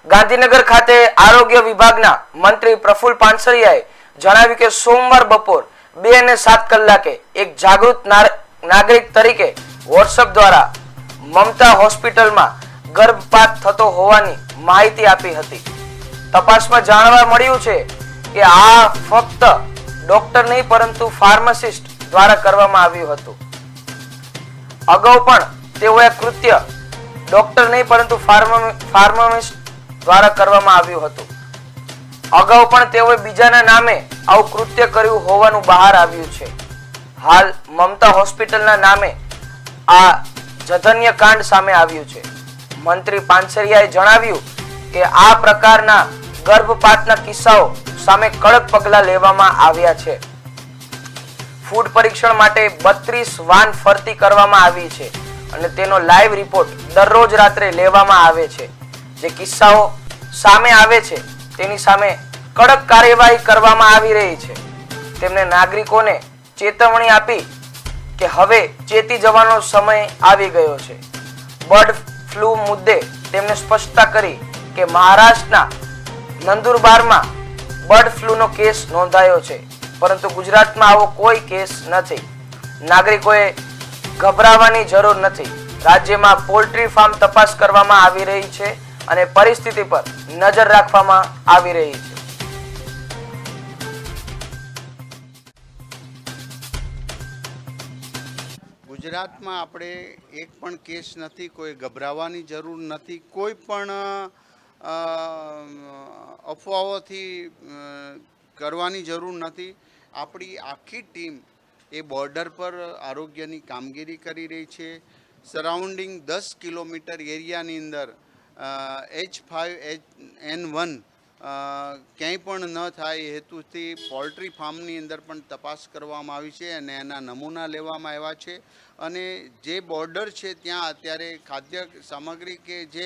ગાંધીનગર ખાતે આરોગ્ય વિભાગના મંત્રી પ્રફુલ્લ પાનસરિયાએ જણાવ્યું કે સોમવાર બપોર 2 અને 7 કલાકે એક જાગૃત નાગરિક તરીકે વોટ્સએપ દ્વારા મમતા હોસ્પિટલમાં ગર્ભપાત થતો હોવાની માહિતી આપી હતી। તપાસમાં જાણવા મળ્યું છે કે આ ફક્ત ડોક્ટર નહીં પરંતુ ફાર્માસિસ્ટ દ્વારા કરવામાં આવ્યું હતું। અગાઉ પણ તેઓએ કૃત્ય ડોક્ટર નહીં પરંતુ ફાર્માસિસ્ટ દ્વારા કરવામાં આવ્યું હતું। અગાઉ પણ તેઓએ બીજાના નામે આવું કૃત્ય કર્યું હોવાનું બહાર આવ્યું છે। હાલ મમતા હોસ્પિટલના નામે આ જધન્ય કાંડ સામે આવ્યું છે। મંત્રી પાનસરિયાએ જણાવ્યું કે આ પ્રકારના ગર્ભપાતના કિસ્સાઓ સામે કડક પગલાં લેવામાં આવ્યા છે। ફૂડ પરીક્ષણ માટે 32 વાન ફરતી કરવામાં આવી છે અને તેનો લાઈવ રિપોર્ટ દરરોજ રાત્રે લેવામાં આવે છે। જે કિસ્સાઓ સામે આવે છે તેની સામે કડક કાર્યવાહી કરવામાં આવી રહી છે। તેમણે નાગરિકોને ચેતવણી આપી કે હવે ચેતી જવાનો સમય આવી ગયો છે। બર્ડ ફ્લૂ મુદ્દે તેમણે સ્પષ્ટતા કરી કે મહારાષ્ટ્રના નંદુરબારમાં બર્ડ ફ્લૂનો કેસ નોંધાયો છે પરંતુ ગુજરાતમાં આવો કોઈ કેસ નથી। નાગરિકોએ ગભરાવાની જરૂર નથી। રાજ્યમાં પોલ્ટ્રી ફાર્મ તપાસ કરવામાં આવી રહી છે અને પરિસ્થિતિ પર નજર રાખવામાં આવી રહી છે। ગુજરાતમાં આપણે એક પણ કેસ નથી, કોઈ ગભરાવાની જરૂર નથી, કોઈ પણ અફવાઓથી કરવાની જરૂર નથી। આપણી આખી ટીમ એ બોર્ડર પર આરોગ્યની કામગીરી કરી રહી છે। સરાઉન્ડિંગ 10 કિલોમીટર એરિયાની અંદર H5N1 ક્યાંય પણ ન થાય એ હેતુથી પોલ્ટ્રી ફાર્મની અંદર પણ તપાસ કરવામાં આવી છે અને એના નમૂના લેવામાં આવ્યા છે। અને જે બોર્ડર છે ત્યાં અત્યારે ખાદ્ય સામગ્રી કે જે